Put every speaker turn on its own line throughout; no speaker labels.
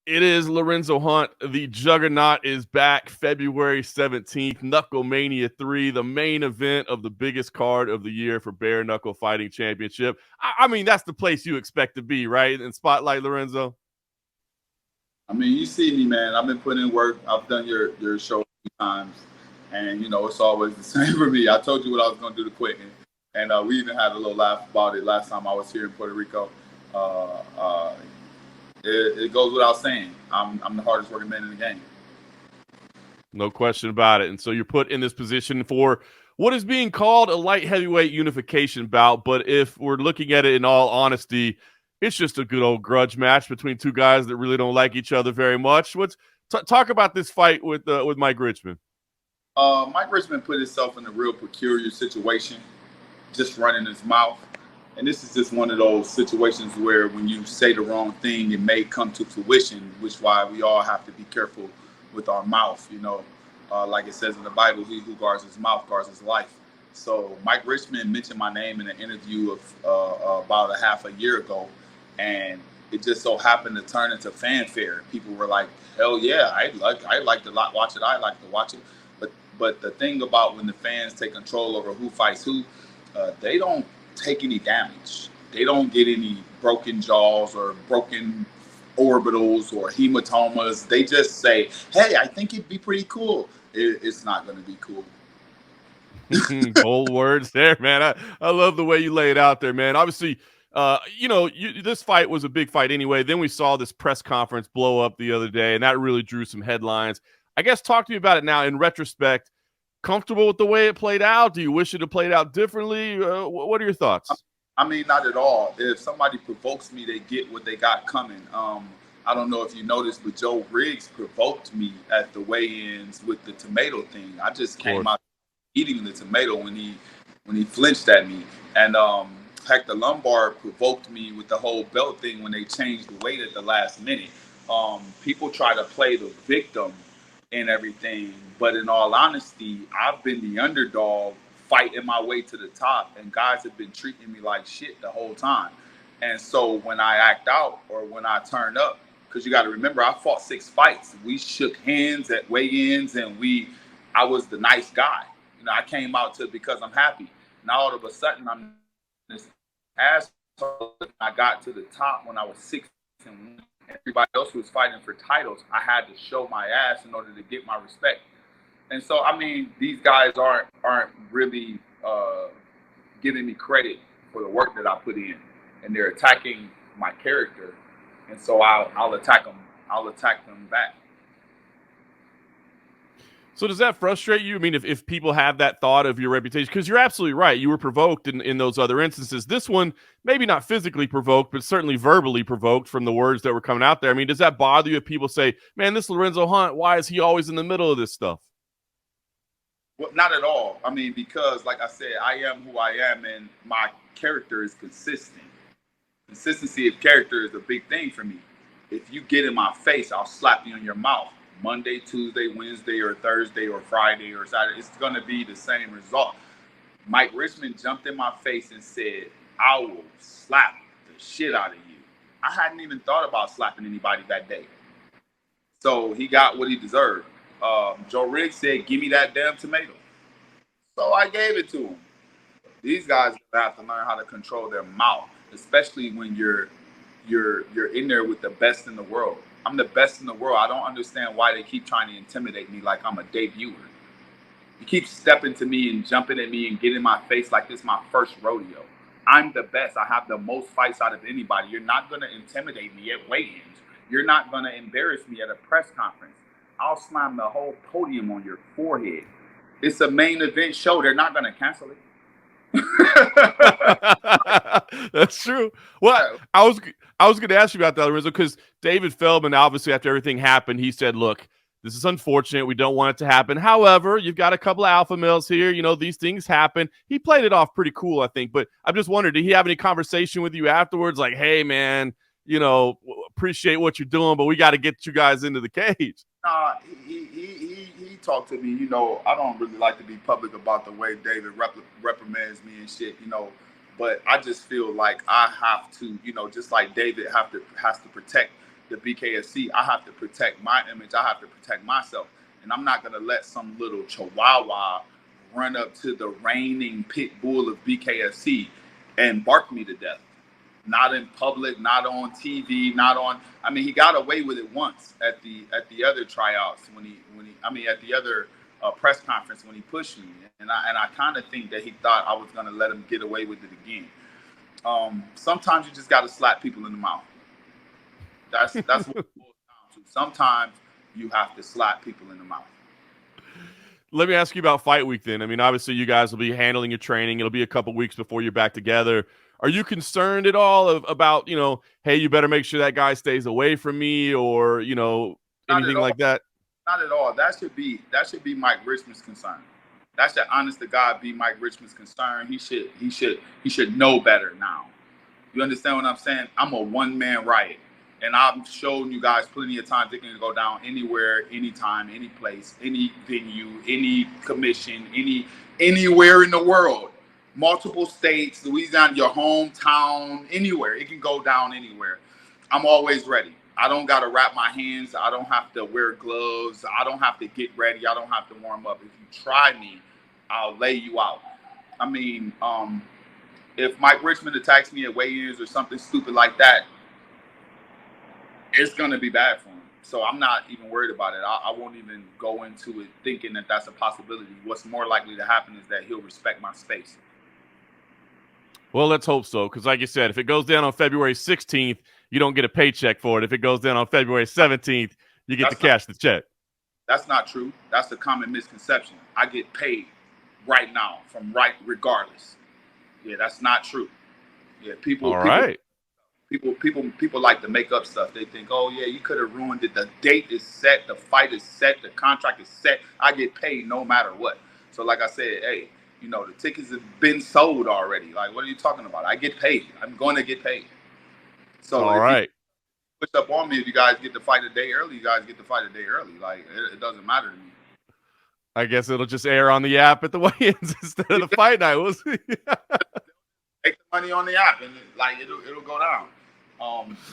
It is Lorenzo Hunt. The Juggernaut is back February 17th. KnuckleMania 3, the main event of the biggest card of the year for Bare Knuckle Fighting Championship. I mean, that's the place you expect to be, right? In Spotlight, Lorenzo?
I mean, you see me, man. I've been putting in work. I've done your show a few times, and it's always the same for me. I told you what I was going to do to quit, and we even had a little laugh about it last time I was here in Puerto Rico. Uh, uh, it goes without saying. I'm the hardest working man in the game.
No question about it. And so you're put in this position for what is being called a light heavyweight unification bout. But if we're looking at it in all honesty, it's just a good old grudge match between two guys that really don't like each other very much. Talk about this fight with Mike Richman.
Mike Richman put himself in a real peculiar situation, just running his mouth. And this is just one of those situations where when you say the wrong thing, it may come to fruition, which is why we all have to be careful with our mouth. Like it says in the Bible, he who guards his mouth guards his life. So Mike Richman mentioned my name in an interview of about a half a year ago, and it just so happened to turn into fanfare. People were like, "Hell yeah, I like to watch it. I like to watch it." But the thing about when the fans take control over who fights who, they don't take any damage. They don't get any broken jaws or broken orbitals or hematomas. They just say, "Hey, I think it'd be pretty cool." It's not going to be cool.
Bold words there, man. I love the way you lay it out there, man. Obviously, this fight was a big fight anyway. Then we saw this press conference blow up the other day, and that really drew some headlines. I guess talk to me about it now in retrospect. Comfortable with the way it played out? Do you wish it had played out differently? What are your thoughts?
I mean, not at all. If somebody provokes me, they get what they got coming. I don't know if you noticed, but Joe Riggs provoked me at the weigh-ins with the tomato thing. I just came out eating the tomato when he flinched at me, and Hector Lombard provoked me with the whole belt thing when they changed the weight at the last minute. People try to play the victim and everything, but in all honesty, I've been the underdog fighting my way to the top, and guys have been treating me like shit the whole time. And so when I act out or when I turn up, because you got to remember, I fought 6 fights. We shook hands at weigh-ins, and I was the nice guy. I came out because I'm happy. Now all of a sudden I'm this asshole. I got to the top when I was 6 and everybody else was fighting for titles. I had to show my ass in order to get my respect. And so, I mean, these guys aren't really giving me credit for the work that I put in, and they're attacking my character. And so I'll attack them. I'll attack them back.
So does that frustrate you? I mean, if people have that thought of your reputation, because you're absolutely right. You were provoked in those other instances. This one, maybe not physically provoked, but certainly verbally provoked from the words that were coming out there. I mean, does that bother you if people say, man, this Lorenzo Hunt, why is he always in the middle of this stuff?
Well, not at all. I mean, because like I said, I am who I am, and my character is consistent. Consistency of character is a big thing for me. If you get in my face, I'll slap you in your mouth. Monday, Tuesday, Wednesday, or Thursday, or Friday, or Saturday, it's going to be the same result. Mike Richman jumped in my face and said, "I will slap the shit out of you." I hadn't even thought about slapping anybody that day. So he got what he deserved. Joe Riggs said, "Give me that damn tomato." So I gave it to him. These guys have to learn how to control their mouth, especially when you're in there with the best in the world. I'm the best in the world. I don't understand why they keep trying to intimidate me like I'm a debuter. You keep stepping to me and jumping at me and getting in my face like this is my first rodeo. I'm the best. I have the most fights out of anybody. You're not going to intimidate me at weigh-ins. You're not going to embarrass me at a press conference. I'll slam the whole podium on your forehead. It's a main event show. They're not going to cancel it.
That's true. Well, I was going to ask you about that, Lorenzo, because David Feldman, obviously, after everything happened, he said, "Look, this is unfortunate. We don't want it to happen. However, you've got a couple of alpha males here. These things happen." He played it off pretty cool, I think. But I'm just wondering, did he have any conversation with you afterwards? Like, "Hey, man, appreciate what you're doing, but we got to get you guys into the cage."
He talked to me. I don't really like to be public about the way David reprimands me and shit. But I just feel like I have to, just like David has to protect the BKFC. I have to protect my image. I have to protect myself. And I'm not going to let some little chihuahua run up to the reigning pit bull of BKFC and bark me to death. Not in public, not on TV, not on. I mean, he got away with it once at the other tryouts at the other press conference when he pushed me, and I kind of think that he thought I was going to let him get away with it again. Sometimes you just got to slap people in the mouth. That's what it boils down to. Sometimes you have to slap people in the mouth.
Let me ask you about fight week then. I mean, obviously you guys will be handling your training. It'll be a couple weeks before you're back together. Are you concerned at all about, hey, you better make sure that guy stays away from me, or, anything like that?
Not at all. That should be Mike Richman's concern. That should, honest to God, be Mike Richman's concern. He should know better now. You understand what I'm saying? I'm a one-man riot. And I've shown you guys plenty of times it can go down anywhere, anytime, any place, any venue, any commission, anywhere in the world. Multiple states, Louisiana, your hometown, anywhere. It can go down anywhere. I'm always ready. I don't got to wrap my hands. I don't have to wear gloves. I don't have to get ready. I don't have to warm up. If you try me, I'll lay you out. I mean, if Mike Richman attacks me at weigh-ins or something stupid like that, it's going to be bad for him. So I'm not even worried about it. I won't even go into it thinking that that's a possibility. What's more likely to happen is that he'll respect my space.
Well, let's hope so, because like you said, if it goes down on February 16th, you don't get a paycheck for it. If it goes down on February 17th, you get to cash the check. That's
not true. That's a common misconception. I get paid right now regardless. Yeah, that's not true. Yeah, people like to make up stuff. They think, oh yeah, you could have ruined it. The date is set, the fight is set, the contract is set. I get paid no matter what. So like I said, hey, the tickets have been sold already. Like, what are you talking about? I get paid. I'm going to get paid. So
all right.
Push up on me if you guys get to fight a day early. You guys get to fight a day early. Like, it doesn't matter to me.
I guess it'll just air on the app at the weigh-ins instead of the fight night. We'll see.
Make the money on the app, and it'll go down.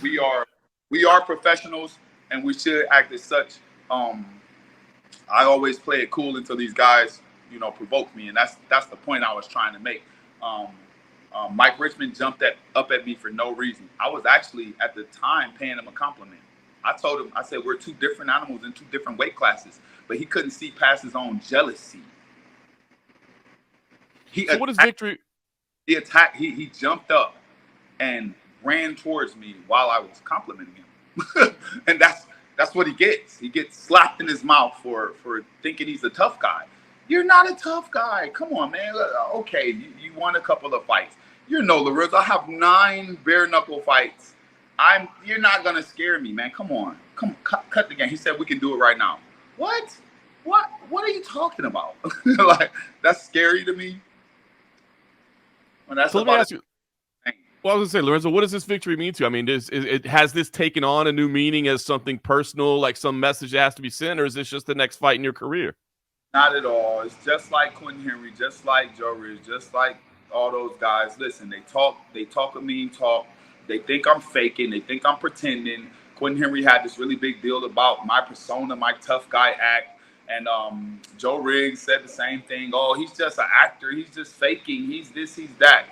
We are professionals, and we should act as such. I always play it cool until these guys, provoke me, and that's the point I was trying to make. Mike Richman jumped up at me for no reason. I was actually at the time paying him a compliment. I told him, I said, we're two different animals in two different weight classes, but he couldn't see past his own jealousy.
So what is victory?
He attacked. He jumped up and ran towards me while I was complimenting him, and that's what he gets. He gets slapped in his mouth for thinking he's a tough guy. You're not a tough guy. Come on, man. Okay, you won a couple of fights. Lorenzo, I have 9 bare knuckle fights. You're not gonna scare me, man. Come on, cut the game. He said we can do it right now. What are you talking about? Like, that's scary to me.
So let me ask you. Well, I was gonna say, Lorenzo, what does this victory mean to you? I mean, has this taken on a new meaning as something personal, like some message that has to be sent, or is this just the next fight in your career?
Not at all. It's just like Quentin Henry, just like Joe Ridge, just like all those guys. Listen, they talk a mean talk. They think I'm faking. They think I'm pretending. Quentin Henry had this really big deal about my persona, my tough guy act. And Joe Riggs said the same thing. Oh, he's just an actor. He's just faking. He's this, he's that.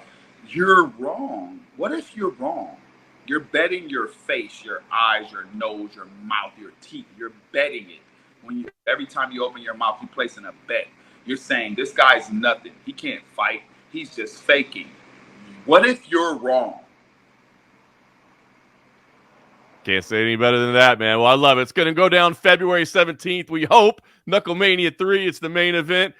You're wrong. What if you're wrong? You're betting your face, your eyes, your nose, your mouth, your teeth. You're betting it. Every time you open your mouth, you're placing a bet. You're saying, this guy's nothing. He can't fight. He's just faking. What if you're wrong?
Can't say any better than that, man. Well, I love it. It's going to go down February 17th. We hope. KnuckleMania 3. It's the main event.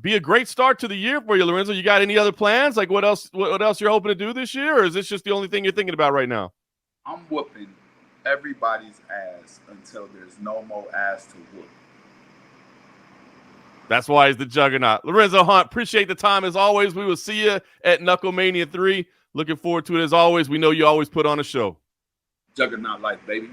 Be a great start to the year for you, Lorenzo. You got any other plans? Like, what else you're hoping to do this year? Or is this just the only thing you're thinking about right now?
I'm whooping everybody's ass until there's no more ass to whoop.
That's why he's the juggernaut. Lorenzo Hunt, appreciate the time as always. We will see you at KnuckleMania 3. Looking forward to it as always. We know you always put on a show.
Juggernaut life, baby.